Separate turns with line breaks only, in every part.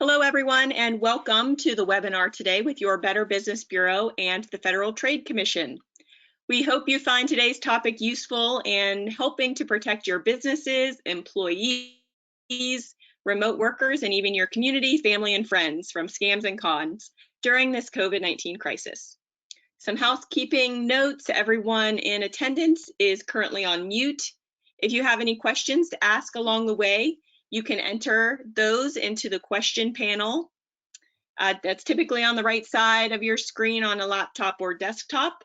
Hello, everyone, and welcome to the webinar today with your Better Business Bureau and the Federal Trade Commission. We hope you find today's topic useful in helping to protect your businesses, employees, remote workers, and even your community, family, and friends from scams and cons during this COVID-19 crisis. Some housekeeping notes: everyone in attendance is currently on mute. If you have any questions to ask along the way, you can enter those into the question panel. That's typically on the right side of your screen on a laptop or desktop.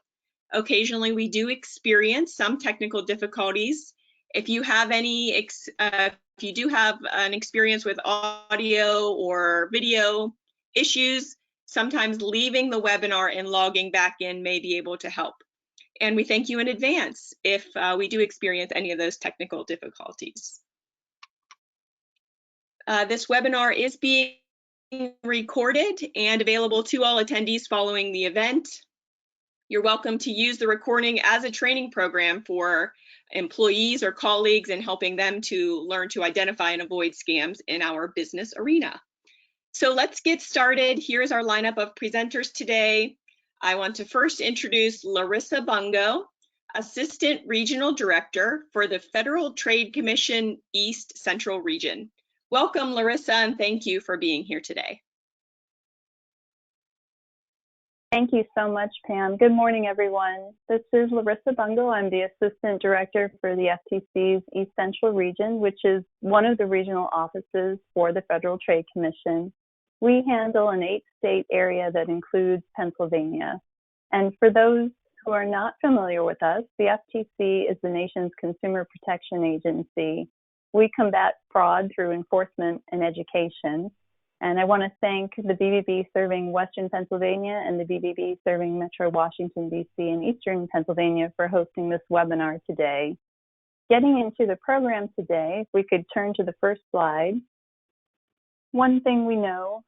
Occasionally, we do experience some technical difficulties. If you have if you do have an experience with audio or video issues, sometimes leaving the webinar and logging back in may be able to help. And we thank you in advance if we do experience any of those technical difficulties. This webinar is being recorded and available to all attendees following the event. You're welcome to use the recording as a training program for employees or colleagues in helping them to learn to identify and avoid scams in our business arena. So let's get started. Here's our lineup of presenters today. I want to first introduce Larissa Bungo, Assistant Regional Director for the Federal Trade Commission East Central Region. Welcome, Larissa, and thank you for being here today.
Thank you so much, Pam. Good morning, everyone. This is Larissa Bungo. I'm the Assistant Director for the FTC's East Central Region, which is one of the regional offices for the Federal Trade Commission. We handle an 8-state area that includes Pennsylvania. And for those who are not familiar with us, the FTC is the nation's consumer protection agency. We combat fraud through enforcement and education. And I want to thank the BBB serving Western Pennsylvania and the BBB serving Metro Washington, D.C. and Eastern Pennsylvania for hosting this webinar today. Getting into the program today, if we could turn to the first slide. One thing we know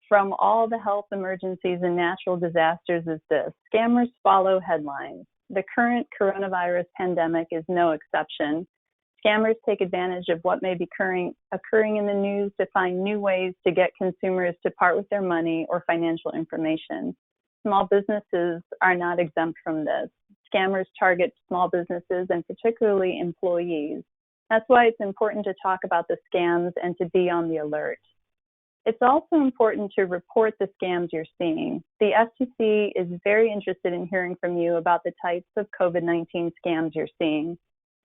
from all the health emergencies and natural disasters is this: scammers follow headlines. The current coronavirus pandemic is no exception. Scammers take advantage of what may be occurring in the news to find new ways to get consumers to part with their money or financial information. Small businesses are not exempt from this. Scammers target small businesses and particularly employees. That's why it's important to talk about the scams and to be on the alert. It's also important to report the scams you're seeing. The FTC is very interested in hearing from you about the types of COVID-19 scams you're seeing.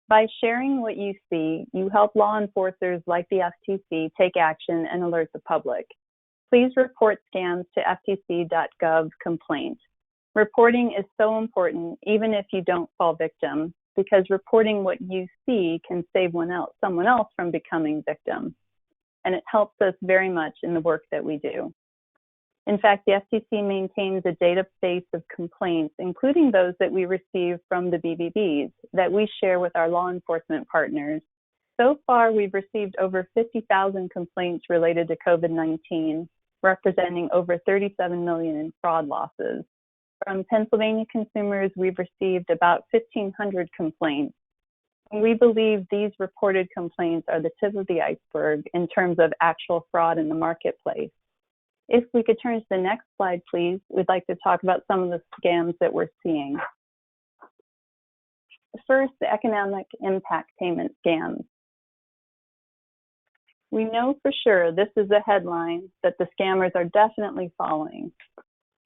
By sharing what you see, you help law enforcers like the FTC take action and alert the public. Please report scams to ftc.gov complaint. Reporting is so important, even if you don't fall victim, because reporting what you see can save someone else from becoming victim. And it helps us very much in the work that we do. In fact, the FTC maintains a database of complaints, including those that we receive from the BBBs, that we share with our law enforcement partners. So far, we've received over 50,000 complaints related to COVID-19, representing over 37 million in fraud losses. From Pennsylvania consumers, we've received about 1,500 complaints. And we believe these reported complaints are the tip of the iceberg in terms of actual fraud in the marketplace. If we could turn to the next slide, please, we'd like to talk about some of the scams that we're seeing. First, the economic impact payment scams. We know for sure this is a headline that the scammers are definitely following.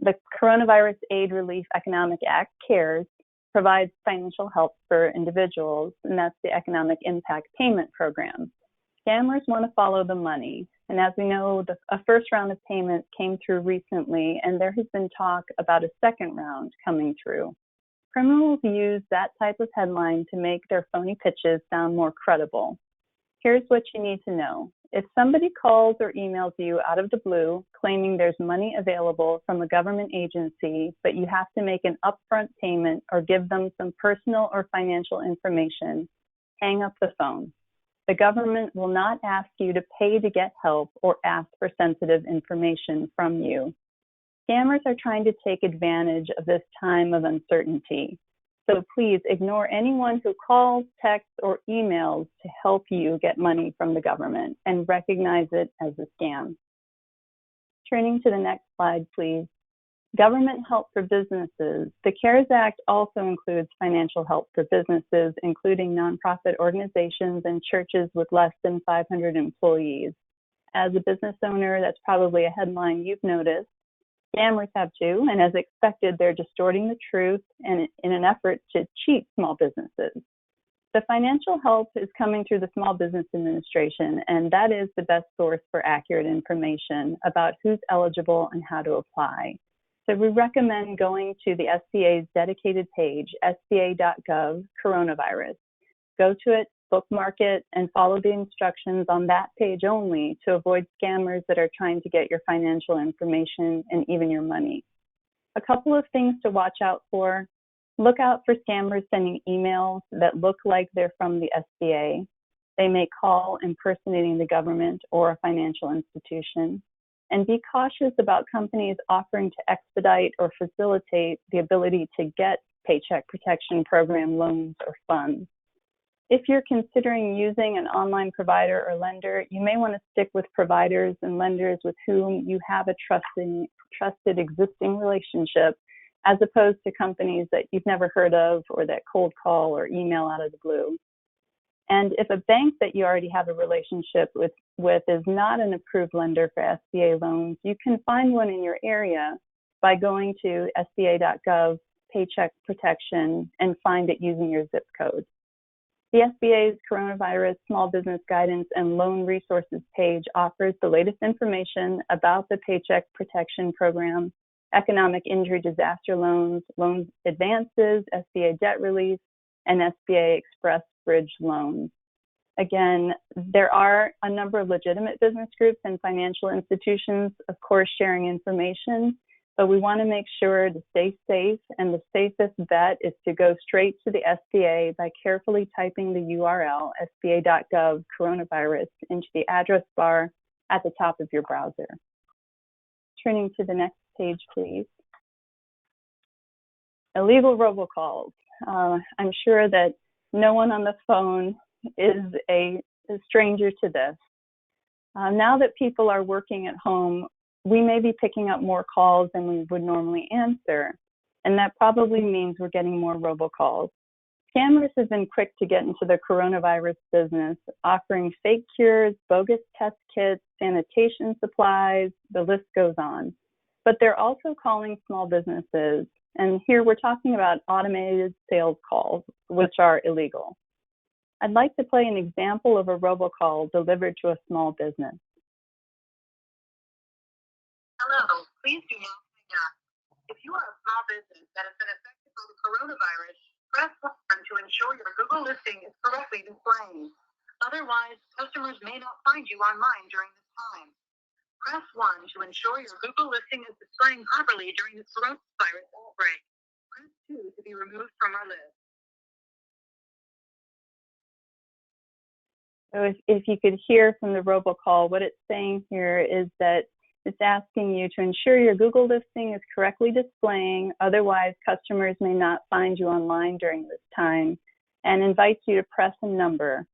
The Coronavirus Aid Relief Economic Act, CARES, provides financial help for individuals, and that's the Economic Impact Payment Program. Scammers want to follow the money. And as we know, a first round of payments came through recently, and there has been talk about a second round coming through. Criminals use that type of headline to make their phony pitches sound more credible. Here's what you need to know. If somebody calls or emails you out of the blue claiming there's money available from a government agency, but you have to make an upfront payment or give them some personal or financial information, hang up the phone. The government will not ask you to pay to get help or ask for sensitive information from you. Scammers are trying to take advantage of this time of uncertainty. So please ignore anyone who calls, texts, or emails to help you get money from the government and recognize it as a scam. Turning to the next slide, please. Government help for businesses. The CARES Act also includes financial help for businesses, including nonprofit organizations and churches with less than 500 employees. As a business owner, that's probably a headline you've noticed. Scammers have too, and as expected, they're distorting the truth and in an effort to cheat small businesses. The financial help is coming through the Small Business Administration, and that is the best source for accurate information about who's eligible and how to apply. So we recommend going to the SBA's dedicated page, sba.gov coronavirus. Go to it, bookmark it, and follow the instructions on that page only to avoid scammers that are trying to get your financial information and even your money. A couple of things to watch out for. Look out for scammers sending emails that look like they're from the SBA. They may call impersonating the government or a financial institution. And be cautious about companies offering to expedite or facilitate the ability to get Paycheck Protection Program loans or funds. If you're considering using an online provider or lender, you may want to stick with providers and lenders with whom you have a trusted existing relationship, as opposed to companies that you've never heard of or that cold call or email out of the blue. And if a bank that you already have a relationship with is not an approved lender for SBA loans, you can find one in your area by going to sba.gov Paycheck Protection and find it using your zip code. The SBA's Coronavirus Small Business Guidance and Loan Resources page offers the latest information about the Paycheck Protection Program, economic injury disaster loans, loan advances, SBA debt relief, and SBA Express Bridge loans. Again, there are a number of legitimate business groups and financial institutions, of course, sharing information, but we want to make sure to stay safe, and the safest bet is to go straight to the SBA by carefully typing the URL, sba.gov coronavirus, into the address bar at the top of your browser. Turning to the next page, please. Illegal robocalls. I'm sure that no one on the phone is a stranger to this. Now that people are working at home, we may be picking up more calls than we would normally answer, and that probably means we're getting more robocalls. Scammers have been quick to get into the coronavirus business, offering fake cures, bogus test kits, sanitation supplies, the list goes on. But they're also calling small businesses, and here we're talking about automated sales calls, which are illegal. I'd like to play an example of a robocall delivered to a small business.
Hello, please do not hang up. If you are a small business that has been affected by the coronavirus, press 1 to ensure your Google listing is correctly displaying. Otherwise, customers may not find you online during this time. Press 1 to ensure your Google listing is displaying properly during the coronavirus outbreak. Press 2 to be removed from our list.
So if you could hear from the robocall, what it's saying here is that it's asking you to ensure your Google listing is correctly displaying, otherwise customers may not find you online during this time, and invites you to press a number.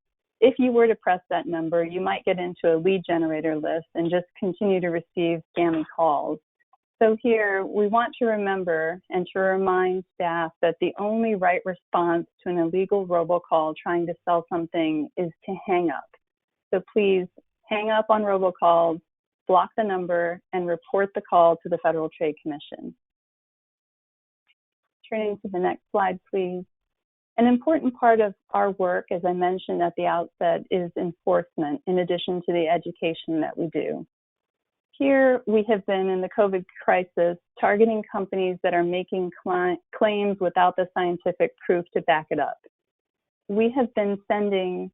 If you were to press that number, you might get into a lead generator list and just continue to receive scammy calls. So here, we want to remember and to remind staff that the only right response to an illegal robocall trying to sell something is to hang up. So please hang up on robocalls, block the number, and report the call to the Federal Trade Commission. Turning to the next slide, please. An important part of our work, as I mentioned at the outset, is enforcement, in addition to the education that we do. Here, we have been in the COVID crisis targeting companies that are making claims without the scientific proof to back it up. We have been sending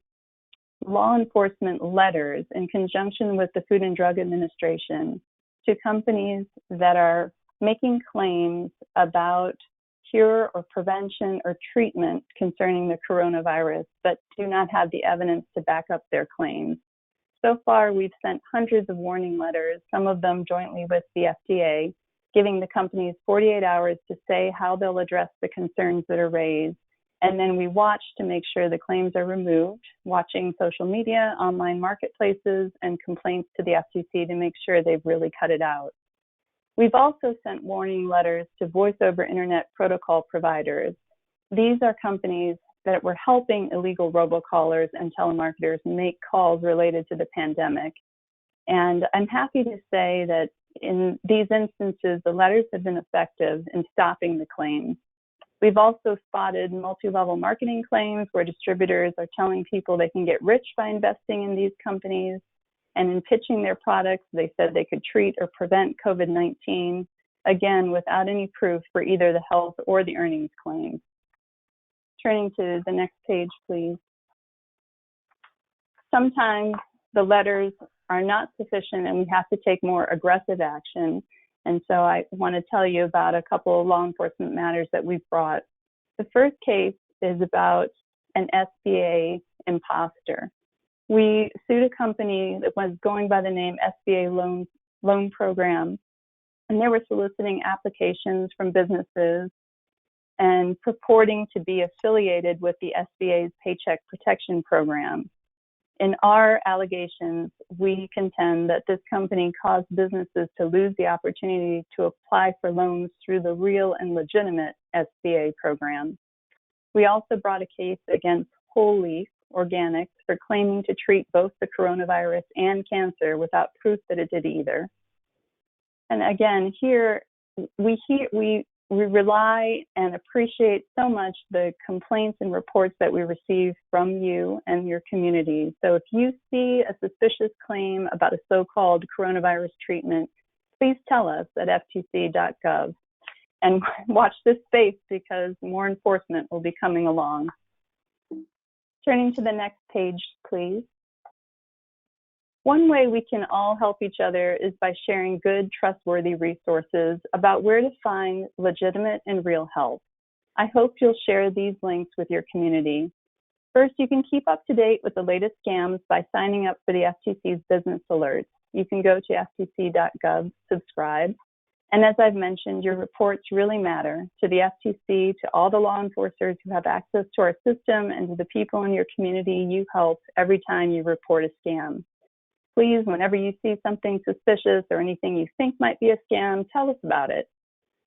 law enforcement letters in conjunction with the Food and Drug Administration to companies that are making claims about cure or prevention or treatment concerning the coronavirus, but do not have the evidence to back up their claims. So far, we've sent hundreds of warning letters, some of them jointly with the FDA, giving the companies 48 hours to say how they'll address the concerns that are raised, And then we watch to make sure the claims are removed, watching social media, online marketplaces, and complaints to the FTC to make sure they've really cut it out. We've also sent warning letters to voice over internet protocol providers. These are companies that were helping illegal robocallers and telemarketers make calls related to the pandemic. And I'm happy to say that in these instances, the letters have been effective in stopping the claims. We've also spotted multi-level marketing claims where distributors are telling people they can get rich by investing in these companies. And in pitching their products, they said they could treat or prevent COVID-19, again, without any proof for either the health or the earnings claims. Turning to the next page, please. Sometimes the letters are not sufficient and we have to take more aggressive action. And so I want to tell you about a couple of law enforcement matters that we've brought. The first case is about an SBA imposter. We sued a company that was going by the name SBA Loan Program, and they were soliciting applications from businesses and purporting to be affiliated with the SBA's Paycheck Protection Program. In our allegations, we contend that this company caused businesses to lose the opportunity to apply for loans through the real and legitimate SBA program. We also brought a case against Whole Leaf Organics for claiming to treat both the coronavirus and cancer without proof that it did either. And again, here we rely and appreciate so much the complaints and reports that we receive from you and your community. So if you see a suspicious claim about a so-called coronavirus treatment, please tell us at ftc.gov and watch this space because more enforcement will be coming along. Turning to the next page, please. One way we can all help each other is by sharing good, trustworthy resources about where to find legitimate and real help. I hope you'll share these links with your community. First, you can keep up to date with the latest scams by signing up for the FTC's business alerts. You can go to ftc.gov, subscribe. And as I've mentioned, your reports really matter to the FTC, to all the law enforcers who have access to our system, and to the people in your community you help every time you report a scam. Please, whenever you see something suspicious or anything you think might be a scam, tell us about it.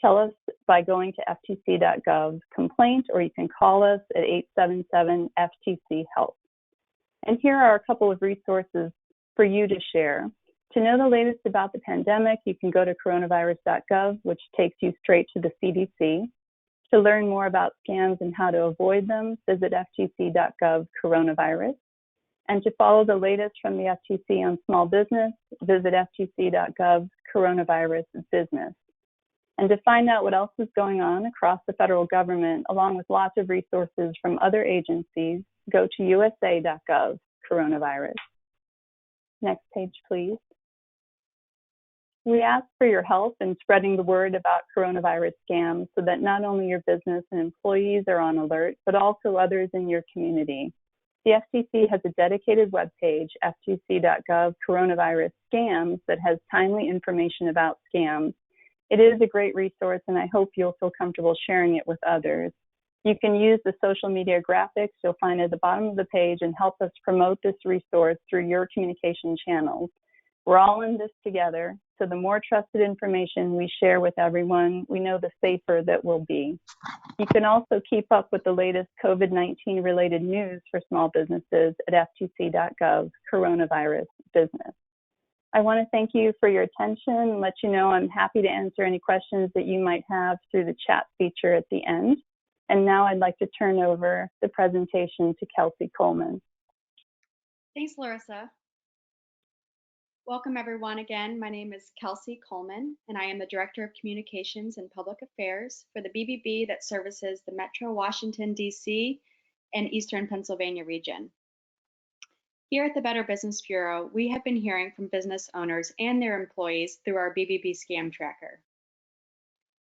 Tell us by going to ftc.gov complaint, or you can call us at 877-FTC-HELP. And here are a couple of resources for you to share. To know the latest about the pandemic, you can go to coronavirus.gov, which takes you straight to the CDC. To learn more about scams and how to avoid them, visit ftc.gov coronavirus. And to follow the latest from the FTC on small business, visit ftc.gov coronavirus business. And to find out what else is going on across the federal government, along with lots of resources from other agencies, go to usa.gov coronavirus. Next page, please. We ask for your help in spreading the word about coronavirus scams so that not only your business and employees are on alert, but also others in your community. The FTC has a dedicated webpage, ftc.gov coronavirus scams, that has timely information about scams. It is a great resource, and I hope you'll feel comfortable sharing it with others. You can use the social media graphics you'll find at the bottom of the page and help us promote this resource through your communication channels. We're all in this together, so the more trusted information we share with everyone, we know the safer that we'll be. You can also keep up with the latest COVID-19 related news for small businesses at ftc.gov coronavirus business. I want to thank you for your attention and let you know I'm happy to answer any questions that you might have through the chat feature at the end. And now I'd like to turn over the presentation to Kelsey Coleman.
Thanks, Larissa. Welcome everyone again. My name is Kelsey Coleman, and I am the Director of Communications and Public Affairs for the BBB that services the Metro Washington, D.C. and Eastern Pennsylvania region. Here at the Better Business Bureau, we have been hearing from business owners and their employees through our BBB Scam Tracker.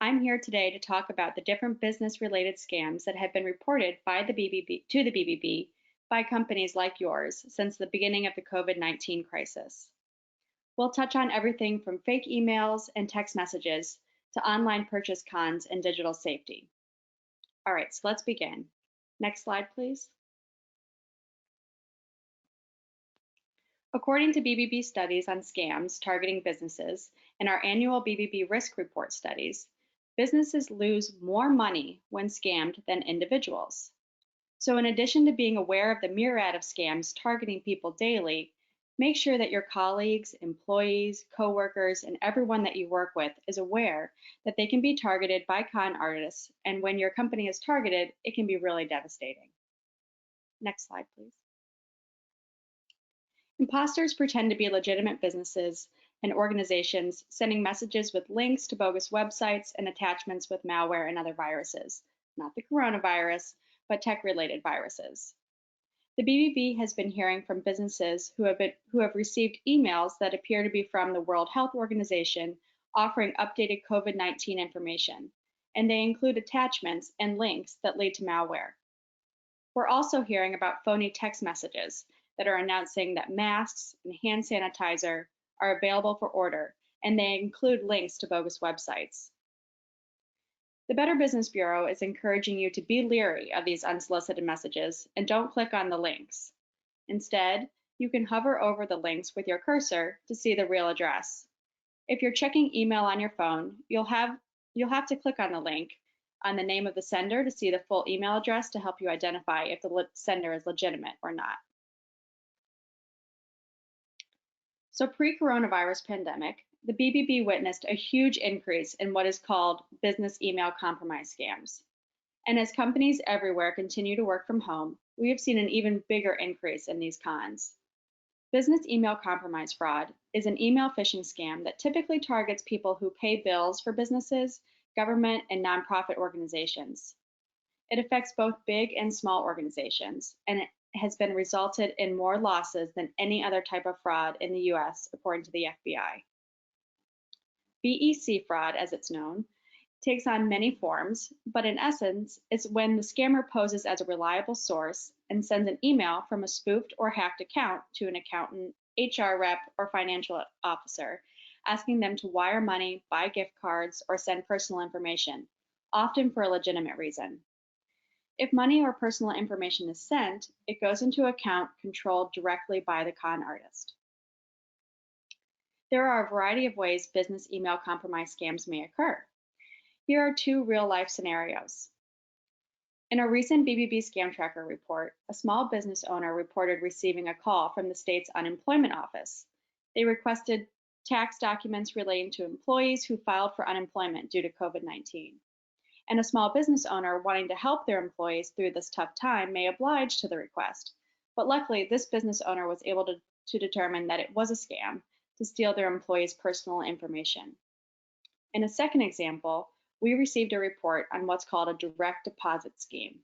I'm here today to talk about the different business-related scams that have been reported by the BBB by companies like yours since the beginning of the COVID-19 crisis. We'll touch on everything from fake emails and text messages to online purchase cons and digital safety. All right, so let's begin. Next slide, please. According to BBB studies on scams targeting businesses and our annual BBB risk report studies, businesses lose more money when scammed than individuals. So in addition to being aware of the myriad of scams targeting people daily, make sure that your colleagues, employees, coworkers, and everyone that you work with is aware that they can be targeted by con artists, and when your company is targeted, it can be really devastating. Next slide, please. Imposters pretend to be legitimate businesses and organizations, sending messages with links to bogus websites and attachments with malware and other viruses, not the coronavirus, but tech-related viruses. The BBB has been hearing from businesses who have received emails that appear to be from the World Health Organization offering updated COVID-19 information, and they include attachments and links that lead to malware. We're also hearing about phony text messages that are announcing that masks and hand sanitizer are available for order, and they include links to bogus websites. The Better Business Bureau is encouraging you to be leery of these unsolicited messages and don't click on the links. Instead, you can hover over the links with your cursor to see the real address. If you're checking email on your phone, you'll have to click on the link on the name of the sender to see the full email address to help you identify if the sender is legitimate or not. So pre-coronavirus pandemic, the BBB witnessed a huge increase in what is called business email compromise scams. And as companies everywhere continue to work from home, we have seen an even bigger increase in these cons. Business email compromise fraud is an email phishing scam that typically targets people who pay bills for businesses, government, and nonprofit organizations. It affects both big and small organizations, and it has been resulted in more losses than any other type of fraud in the US, according to the FBI. BEC fraud, as it's known, takes on many forms, but in essence, it's when the scammer poses as a reliable source and sends an email from a spoofed or hacked account to an accountant, HR rep, or financial officer, asking them to wire money, buy gift cards, or send personal information, often for a legitimate reason. If money or personal information is sent, it goes into an account controlled directly by the con artist. There are a variety of ways business email compromise scams may occur. Here are two real-life scenarios. In a recent BBB Scam Tracker report, a small business owner reported receiving a call from the state's unemployment office. They requested tax documents relating to employees who filed for unemployment due to COVID-19. And a small business owner wanting to help their employees through this tough time may oblige to the request. But luckily, this business owner was able to determine that it was a scam to steal their employees' personal information. In a second example, we received a report on what's called a direct deposit scheme.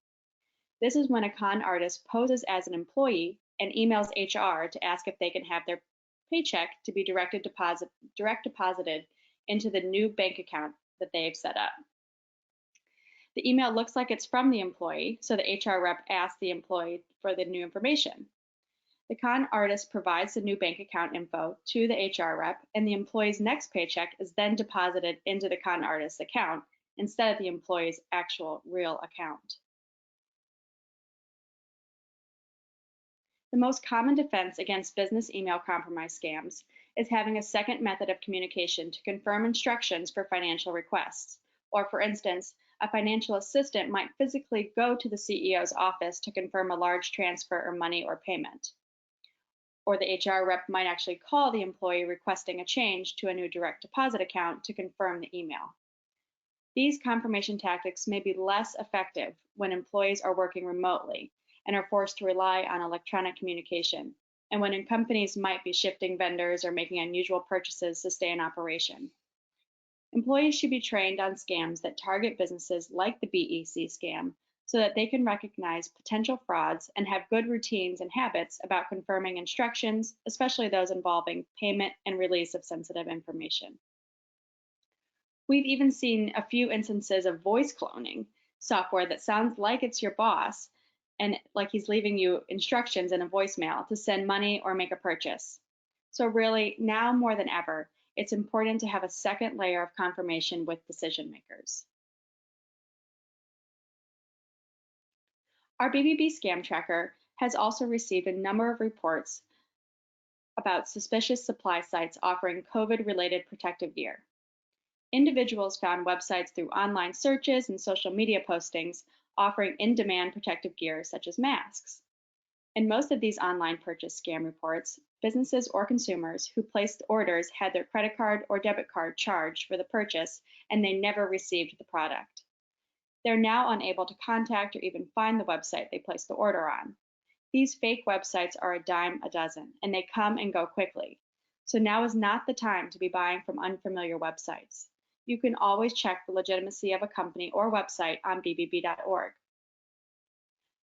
This is when a con artist poses as an employee and emails HR to ask if they can have their paycheck to be direct deposited into the new bank account that they've set up. The email looks like it's from the employee, so the HR rep asks the employee for the new information. The con artist provides the new bank account info to the HR rep, and the employee's next paycheck is then deposited into the con artist's account instead of the employee's actual real account. The most common defense against business email compromise scams is having a second method of communication to confirm instructions for financial requests, or for instance, a financial assistant might physically go to the CEO's office to confirm a large transfer or money or payment. Or the HR rep might actually call the employee requesting a change to a new direct deposit account to confirm the email. These confirmation tactics may be less effective when employees are working remotely and are forced to rely on electronic communication, and when companies might be shifting vendors or making unusual purchases to stay in operation. Employees should be trained on scams that target businesses like the BEC scam so that they can recognize potential frauds and have good routines and habits about confirming instructions, especially those involving payment and release of sensitive information. We've even seen a few instances of voice cloning software that sounds like it's your boss and like he's leaving you instructions in a voicemail to send money or make a purchase. So really, now more than ever, it's important to have a second layer of confirmation with decision makers. Our BBB scam tracker has also received a number of reports about suspicious supply sites offering COVID-related protective gear. Individuals found websites through online searches and social media postings offering in-demand protective gear such as masks. In most of these online purchase scam reports, businesses or consumers who placed orders had their credit card or debit card charged for the purchase and they never received the product. They're now unable to contact or even find the website they placed the order on. These fake websites are a dime a dozen, and they come and go quickly. So now is not the time to be buying from unfamiliar websites. You can always check the legitimacy of a company or website on bbb.org.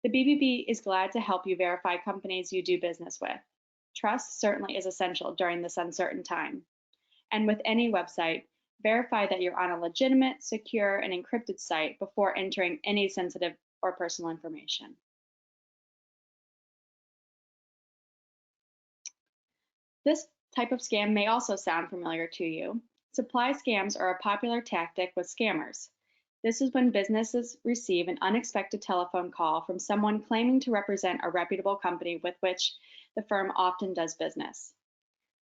The BBB is glad to help you verify companies you do business with. Trust certainly is essential during this uncertain time. And with any website, verify that you're on a legitimate, secure, and encrypted site before entering any sensitive or personal information. This type of scam may also sound familiar to you. Supply scams are a popular tactic with scammers. This is when businesses receive an unexpected telephone call from someone claiming to represent a reputable company with which the firm often does business.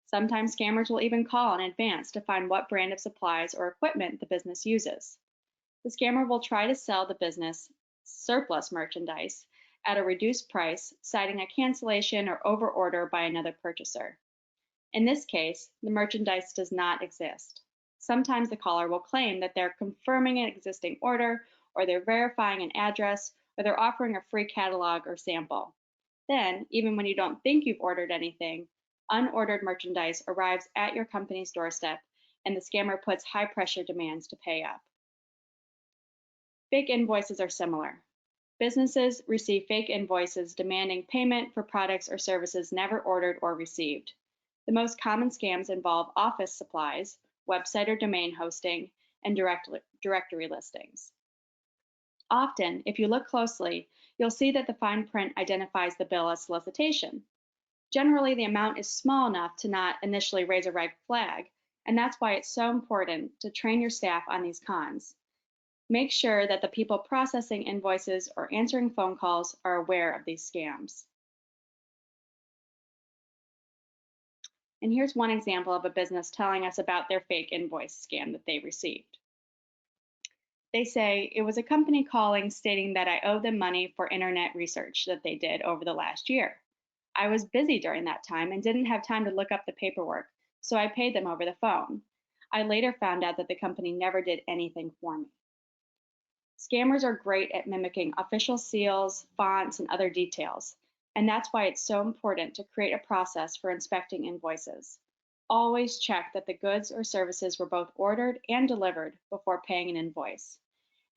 Sometimes scammers will even call in advance to find what brand of supplies or equipment the business uses. The scammer will try to sell the business surplus merchandise at a reduced price, citing a cancellation or overorder by another purchaser. In this case, the merchandise does not exist. Sometimes the caller will claim that they're confirming an existing order, or they're verifying an address, or they're offering a free catalog or sample. Then, even when you don't think you've ordered anything, unordered merchandise arrives at your company's doorstep, and the scammer puts high-pressure demands to pay up. Fake invoices are similar. Businesses receive fake invoices demanding payment for products or services never ordered or received. The most common scams involve office supplies, website or domain hosting, and directory listings. Often, if you look closely, you'll see that the fine print identifies the bill as solicitation. Generally, the amount is small enough to not initially raise a red flag, and that's why it's so important to train your staff on these cons. Make sure that the people processing invoices or answering phone calls are aware of these scams. And here's one example of a business telling us about their fake invoice scam that they received. They say, it was a company calling stating that I owe them money for internet research that they did over the last year. I was busy during that time and didn't have time to look up the paperwork, so I paid them over the phone. I later found out that the company never did anything for me. Scammers are great at mimicking official seals, fonts, and other details. And that's why it's so important to create a process for inspecting invoices. Always check that the goods or services were both ordered and delivered before paying an invoice.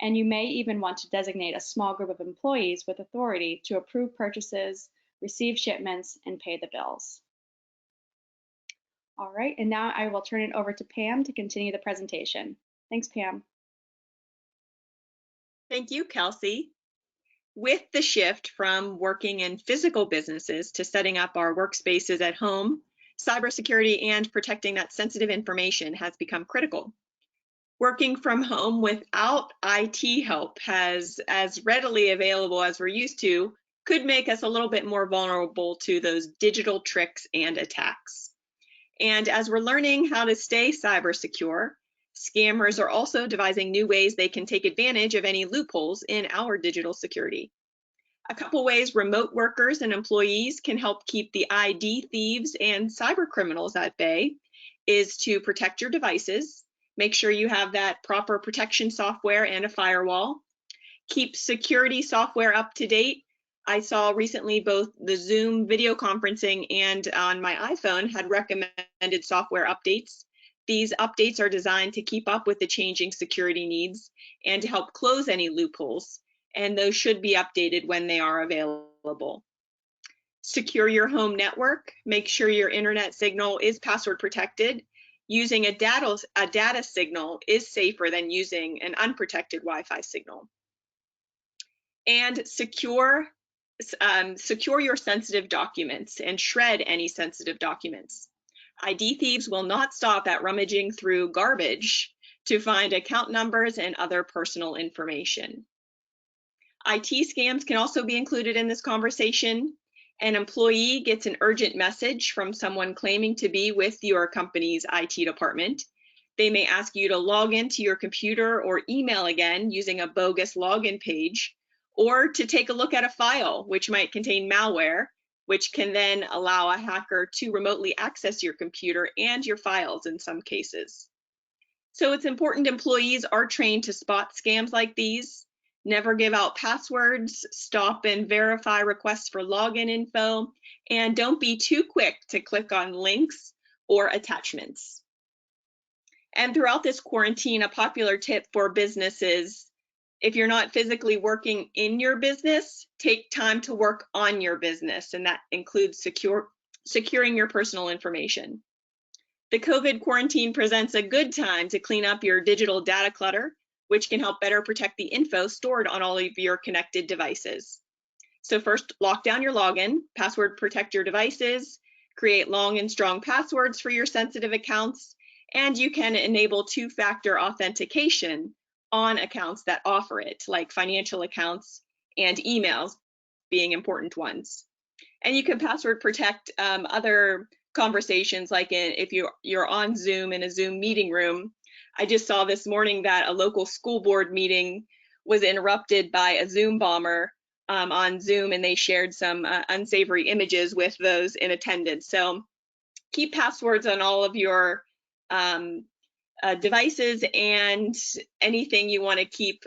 And you may even want to designate a small group of employees with authority to approve purchases, receive shipments, and pay the bills. All right, and now I will turn it over to Pam to continue the presentation. Thanks, Pam.
Thank you, Kelsey. With the shift from working in physical businesses to setting up our workspaces at home, cybersecurity and protecting that sensitive information has become critical. Working from home without IT help as readily available as we're used to could make us a little bit more vulnerable to those digital tricks and attacks. And as we're learning how to stay cyber secure, scammers are also devising new ways they can take advantage of any loopholes in our digital security. A couple ways remote workers and employees can help keep the ID thieves and cyber criminals at bay is to protect your devices. Make sure you have that proper protection software and a firewall. Keep security software up to date. I saw recently both the Zoom video conferencing and on my iPhone had recommended software updates. These updates are designed to keep up with the changing security needs and to help close any loopholes, and those should be updated when they are available. Secure your home network. Make sure your internet signal is password protected. Using a data signal is safer than using an unprotected Wi-Fi signal. And secure your sensitive documents and shred any sensitive documents. ID thieves will not stop at rummaging through garbage to find account numbers and other personal information. IT scams can also be included in this conversation. An employee gets an urgent message from someone claiming to be with your company's IT department. They may ask you to log into your computer or email again using a bogus login page, or to take a look at a file which might contain malware, which can then allow a hacker to remotely access your computer and your files in some cases. So it's important employees are trained to spot scams like these. Never give out passwords, stop and verify requests for login info, and don't be too quick to click on links or attachments. And throughout this quarantine, a popular tip for businesses: if you're not physically working in your business, take time to work on your business, and that includes securing your personal information. The COVID quarantine presents a good time to clean up your digital data clutter, which can help better protect the info stored on all of your connected devices. So first, lock down your login, password protect your devices, create long and strong passwords for your sensitive accounts, and you can enable two-factor authentication on accounts that offer it, like financial accounts and emails being important ones. And you can password protect other conversations, like if you're on Zoom in a Zoom meeting room. I just saw this morning that a local school board meeting was interrupted by a Zoom bomber on Zoom, and they shared some unsavory images with those in attendance. So keep passwords on all of your devices and anything you want to keep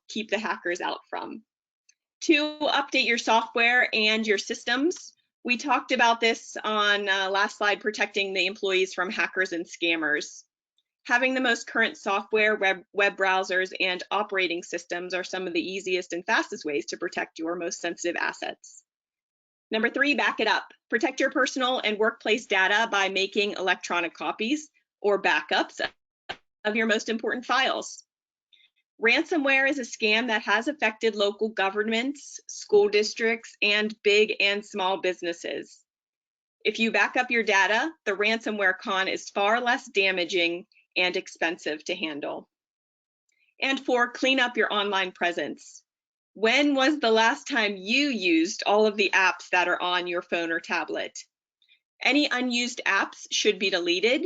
keep the hackers out from. To update your software and your systems, we talked about this on last slide, protecting the employees from hackers and scammers. Having the most current software, web browsers, and operating systems are some of the easiest and fastest ways to protect your most sensitive assets. Number 3, back it up. Protect your personal and workplace data by making electronic copies or backups of your most important files. Ransomware is a scam that has affected local governments, school districts, and big and small businesses. If you back up your data, the ransomware con is far less damaging and expensive to handle. And 4, clean up your online presence. When was the last time you used all of the apps that are on your phone or tablet? Any unused apps should be deleted.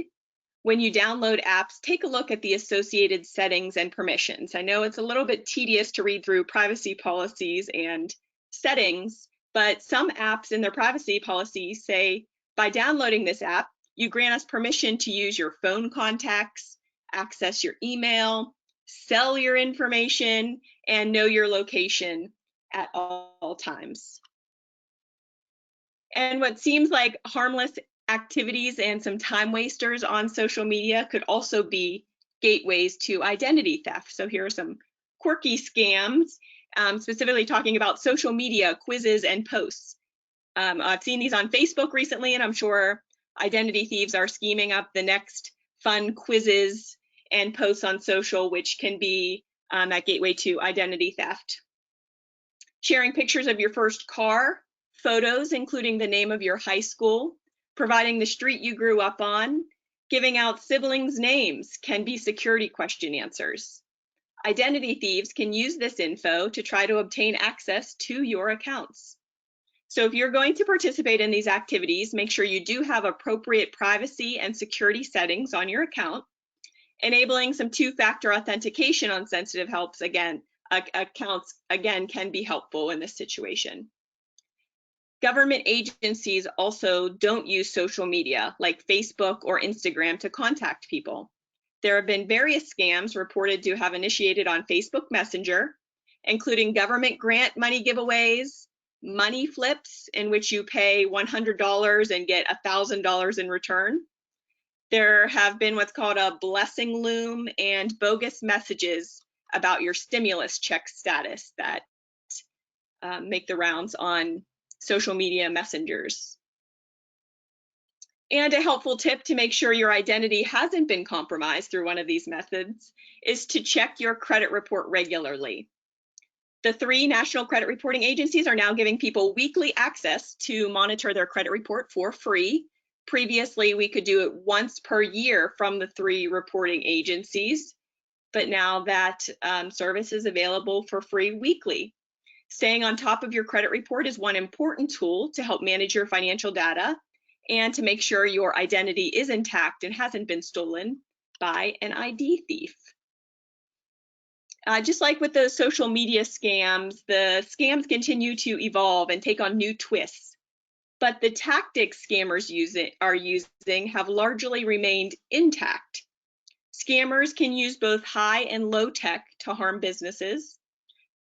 When you download apps, take a look at the associated settings and permissions. I know it's a little bit tedious to read through privacy policies and settings, but some apps in their privacy policies say, by downloading this app, you grant us permission to use your phone contacts, access your email, sell your information, and know your location at all times. And what seems like harmless activities and some time wasters on social media could also be gateways to identity theft. So here are some quirky scams, specifically talking about social media quizzes and posts. I've seen these on Facebook recently, and I'm sure identity thieves are scheming up the next fun quizzes and posts on social, which can be that gateway to identity theft. Sharing pictures of your first car, photos including the name of your high school, providing the street you grew up on, giving out siblings' names can be security question answers. Identity thieves can use this info to try to obtain access to your accounts. So if you're going to participate in these activities, make sure you do have appropriate privacy and security settings on your account. Enabling some two-factor authentication on sensitive accounts can be helpful in this situation. Government agencies also don't use social media like Facebook or Instagram to contact people. There have been various scams reported to have initiated on Facebook Messenger, including government grant money giveaways, money flips in which you pay $100 and get $1,000 in return. There have been what's called a blessing loom and bogus messages about your stimulus check status that make the rounds on social media messengers. And a helpful tip to make sure your identity hasn't been compromised through one of these methods is to check your credit report regularly. The 3 national credit reporting agencies are now giving people weekly access to monitor their credit report for free. Previously, we could do it once per year from the 3 reporting agencies, but now that service is available for free weekly. Staying on top of your credit report is one important tool to help manage your financial data and to make sure your identity is intact and hasn't been stolen by an ID thief. Just like with those social media scams, the scams continue to evolve and take on new twists. But the tactics scammers are using have largely remained intact. Scammers can use both high and low tech to harm businesses.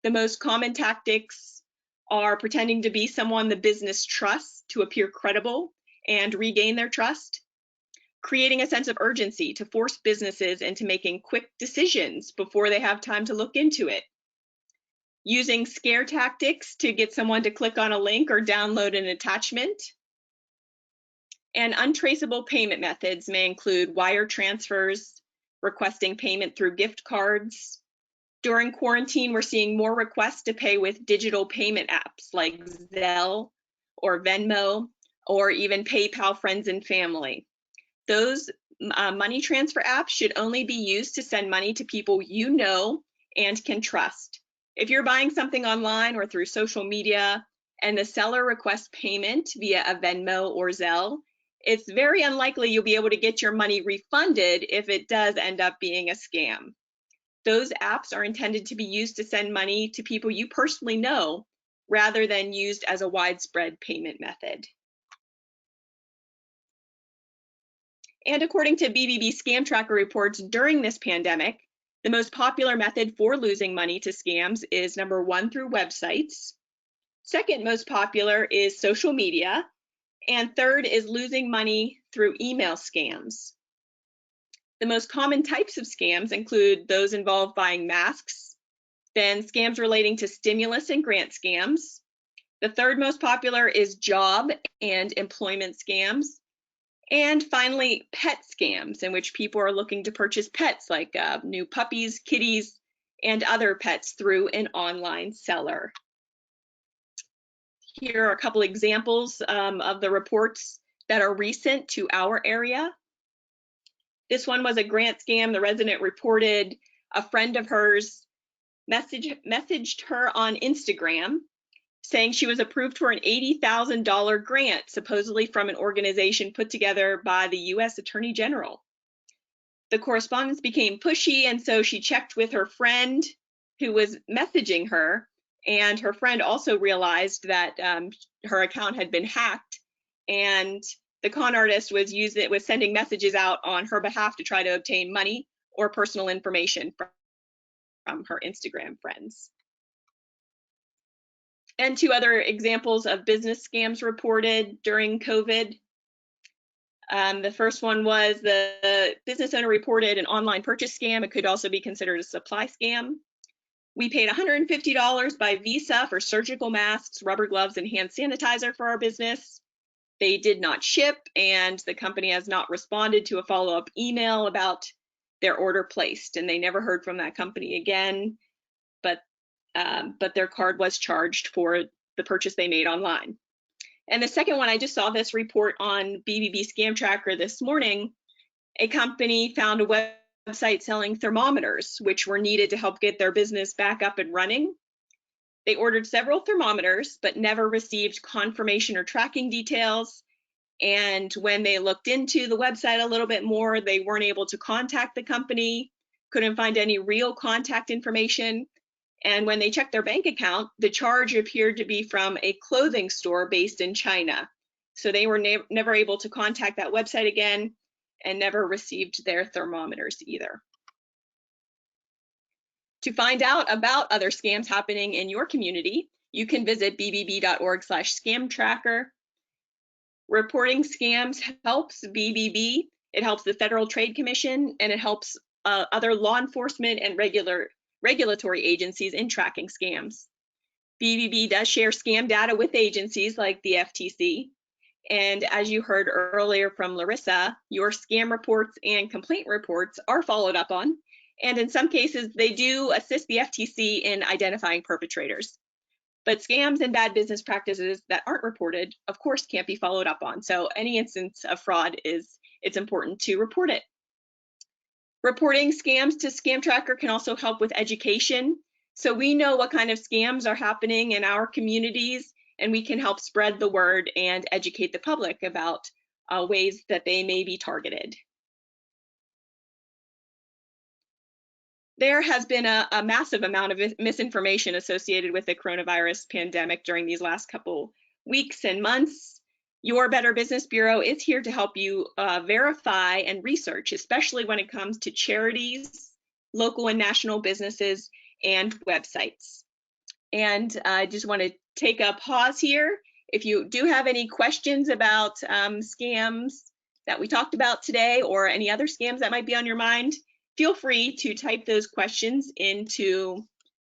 The most common tactics are pretending to be someone the business trusts to appear credible and regain their trust, creating a sense of urgency to force businesses into making quick decisions before they have time to look into it, using scare tactics to get someone to click on a link or download an attachment. And untraceable payment methods may include wire transfers, requesting payment through gift cards. During quarantine, we're seeing more requests to pay with digital payment apps like Zelle or Venmo, or even PayPal Friends and Family. Those money transfer apps should only be used to send money to people you know and can trust. If you're buying something online or through social media and the seller requests payment via a Venmo or Zelle, it's very unlikely you'll be able to get your money refunded if it does end up being a scam. Those apps are intended to be used to send money to people you personally know rather than used as a widespread payment method. And according to BBB Scam Tracker reports during this pandemic, the most popular method for losing money to scams is number 1 through websites. Second most popular is social media. And third is losing money through email scams. The most common types of scams include those involved buying masks, then scams relating to stimulus and grant scams. The third most popular is job and employment scams. And finally, pet scams, in which people are looking to purchase pets like new puppies, kitties, and other pets through an online seller. Here are a couple examples of the reports that are recent to our area. This one was a grant scam. The resident reported a friend of hers messaged her on Instagram saying she was approved for an $80,000 grant, supposedly from an organization put together by the U.S. Attorney General. The correspondence became pushy, and so she checked with her friend who was messaging her, and her friend also realized that her account had been hacked, and the con artist was sending messages out on her behalf to try to obtain money or personal information from her Instagram friends. And 2 other examples of business scams reported during COVID. The first one was the business owner reported an online purchase scam. It could also be considered a supply scam. We paid $150 by Visa for surgical masks, rubber gloves, and hand sanitizer for our business. They did not ship, and the company has not responded to a follow-up email about their order placed, and they never heard from that company again, but their card was charged for the purchase they made online. And the second one, I just saw this report on BBB Scam Tracker this morning. A company found a website selling thermometers, which were needed to help get their business back up and running. They ordered several thermometers, but never received confirmation or tracking details. And when they looked into the website a little bit more, they weren't able to contact the company, couldn't find any real contact information. And when they checked their bank account, the charge appeared to be from a clothing store based in China. So they were never able to contact that website again and never received their thermometers either. To find out about other scams happening in your community, you can visit bbb.org/scam-tracker. Reporting scams helps BBB, it helps the Federal Trade Commission, and it helps other law enforcement and regulatory agencies in tracking scams. BBB does share scam data with agencies like the FTC. And as you heard earlier from Larissa, your scam reports and complaint reports are followed up on. And in some cases, they do assist the FTC in identifying perpetrators. But scams and bad business practices that aren't reported, of course, can't be followed up on. So any instance of fraud it's important to report it. Reporting scams to Scam Tracker can also help with education. So we know what kind of scams are happening in our communities, and we can help spread the word and educate the public about ways that they may be targeted. There has been a massive amount of misinformation associated with the coronavirus pandemic during these last couple weeks and months. Your Better Business Bureau is here to help you verify and research, especially when it comes to charities, local and national businesses, and websites. And I just want to take a pause here. If you do have any questions about scams that we talked about today, or any other scams that might be on your mind, feel free to type those questions into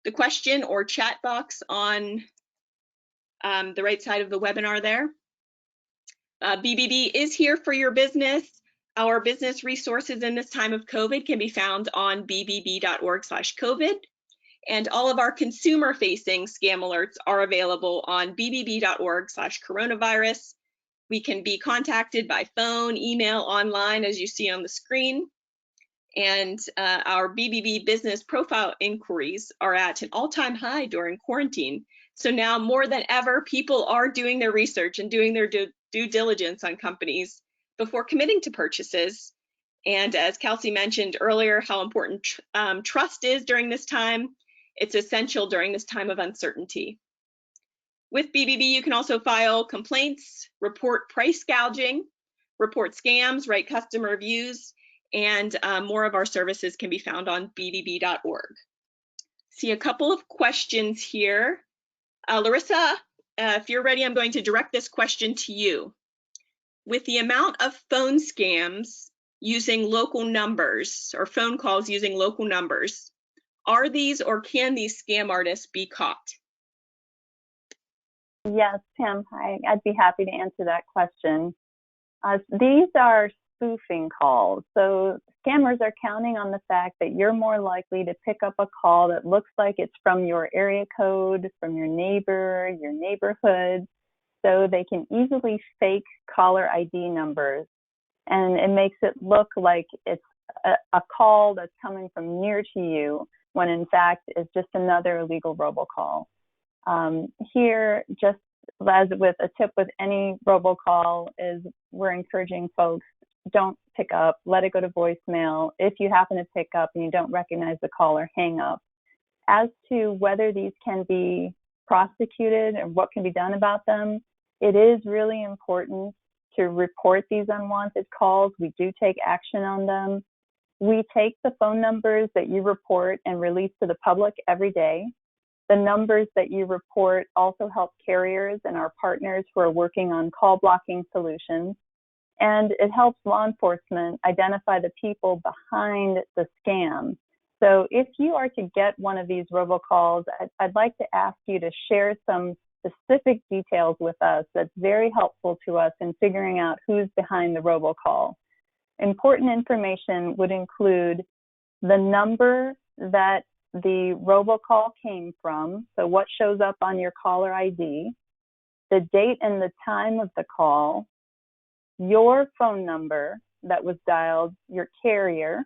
the question or chat box on the right side of the webinar there. BBB is here for your business. Our business resources in this time of COVID can be found on bbb.org/COVID. And all of our consumer-facing scam alerts are available on bbb.org/coronavirus. We can be contacted by phone, email, online, as you see on the screen. And our BBB business profile inquiries are at an all-time high during quarantine. So now more than ever, people are doing their research and doing their due diligence on companies before committing to purchases. And as Kelsey mentioned earlier, how important trust is during this time. It's essential during this time of uncertainty. With BBB, you can also file complaints, report price gouging, report scams, write customer reviews, and more of our services can be found on bbb.org. See a couple of questions here. Larissa, if you're ready, I'm going to direct this question to you. With the amount of phone scams using local numbers, or phone calls using local numbers, are these or can these scam artists be caught?
Yes, Pam, hi. I'd be happy to answer that question. These are spoofing calls. So scammers are counting on the fact that you're more likely to pick up a call that looks like it's from your area code, from your neighbor, your neighborhood. So they can easily fake caller ID numbers. And it makes it look like it's a call that's coming from near to you, when in fact it's just another illegal robocall. Here, just as with a tip with any robocall, is we're encouraging folks, don't pick up, let it go to voicemail. If you happen to pick up and you don't recognize the caller, hang up. As to whether these can be prosecuted and what can be done about them, it is really important to report these unwanted calls. We do take action on them. We take the phone numbers that you report and release to the public every day. The numbers that you report also help carriers and our partners who are working on call blocking solutions. And it helps law enforcement identify the people behind the scam. So if you are to get one of these robocalls, I'd like to ask you to share some specific details with us that's very helpful to us in figuring out who's behind the robocall. Important information would include the number that the robocall came from, so what shows up on your caller ID, the date and the time of the call, your phone number that was dialed, your carrier,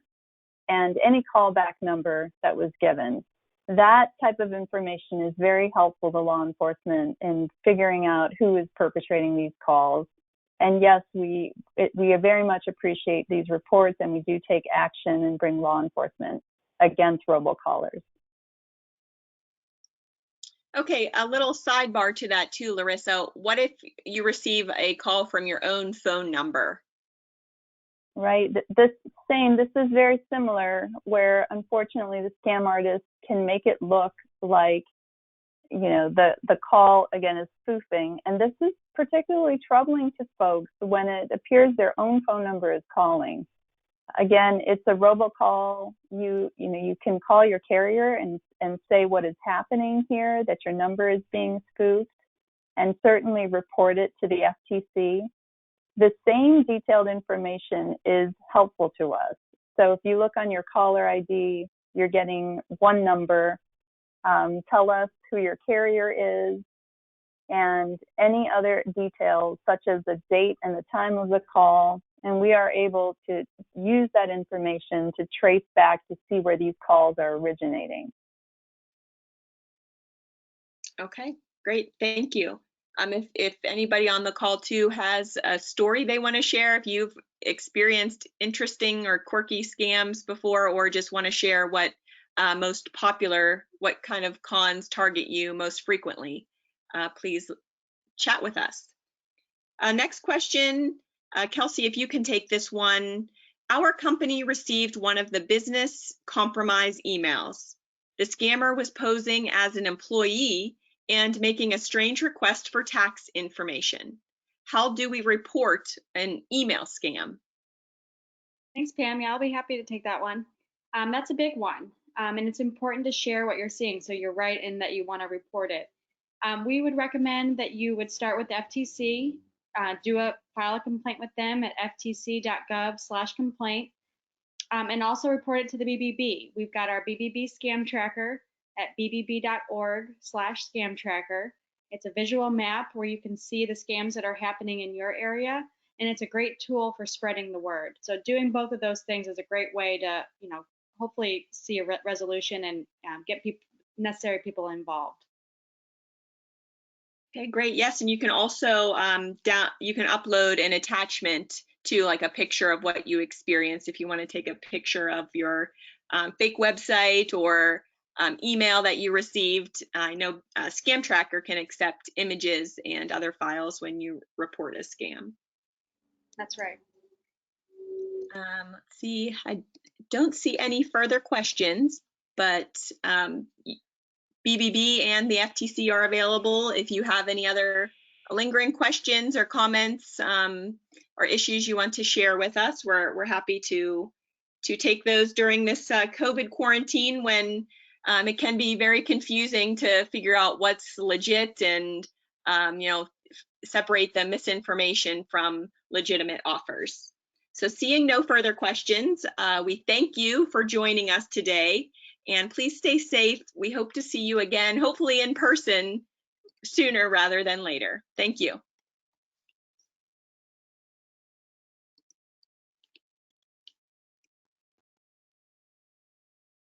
and any callback number that was given. That type of information is very helpful to law enforcement in figuring out who is perpetrating these calls. And yes, we very much appreciate these reports, and we do take action and bring law enforcement against robocallers.
Okay, a little sidebar to that too, Larissa. What if you receive a call from your own phone number?
Right, this is very similar, where unfortunately the scam artists can make it look like, you know, the call again is spoofing, and this is particularly troubling to folks when it appears their own phone number is calling. Again, it's a robocall. You can call your carrier and say what is happening here, that your number is being spoofed, and certainly report it to the FTC. The same detailed information is helpful to us. So if you look on your caller ID, you're getting one number. Tell us who your carrier is and any other details such as the date and the time of the call, and we are able to use that information to trace back to see where these calls are originating.
Okay, great. Thank you. If anybody on the call too has a story they want to share, if you've experienced interesting or quirky scams before, or just want to share what most popular, what kind of cons target you most frequently, please chat with us. Next question, Kelsey, if you can take this one. Our company received one of the business compromise emails. The scammer was posing as an employee and making a strange request for tax information. How do we report an email scam?
Thanks, Pam. Yeah, I'll be happy to take that one. That's a big one, and it's important to share what you're seeing. So you're right in that you want to report it. We would recommend that you would start with the FTC, file a complaint with them at ftc.gov/complaint, and also report it to the BBB. We've got our BBB scam tracker at bbb.org/scam tracker. It's a visual map where you can see the scams that are happening in your area, and it's a great tool for spreading the word. So doing both of those things is a great way to, hopefully see a resolution and get necessary people involved.
Okay, great. Yes, and you can also you can upload an attachment to like a picture of what you experienced if you want to take a picture of your fake website or email that you received. I know Scam Tracker can accept images and other files when you report a scam.
That's right.
Let's see, I don't see any further questions, but BBB and the FTC are available if you have any other lingering questions or comments or issues you want to share with us. We're happy to take those during this COVID quarantine when it can be very confusing to figure out what's legit and separate the misinformation from legitimate offers. So seeing no further questions, we thank you for joining us today, and please stay safe. We hope to see you again, hopefully in person sooner rather than later. Thank you.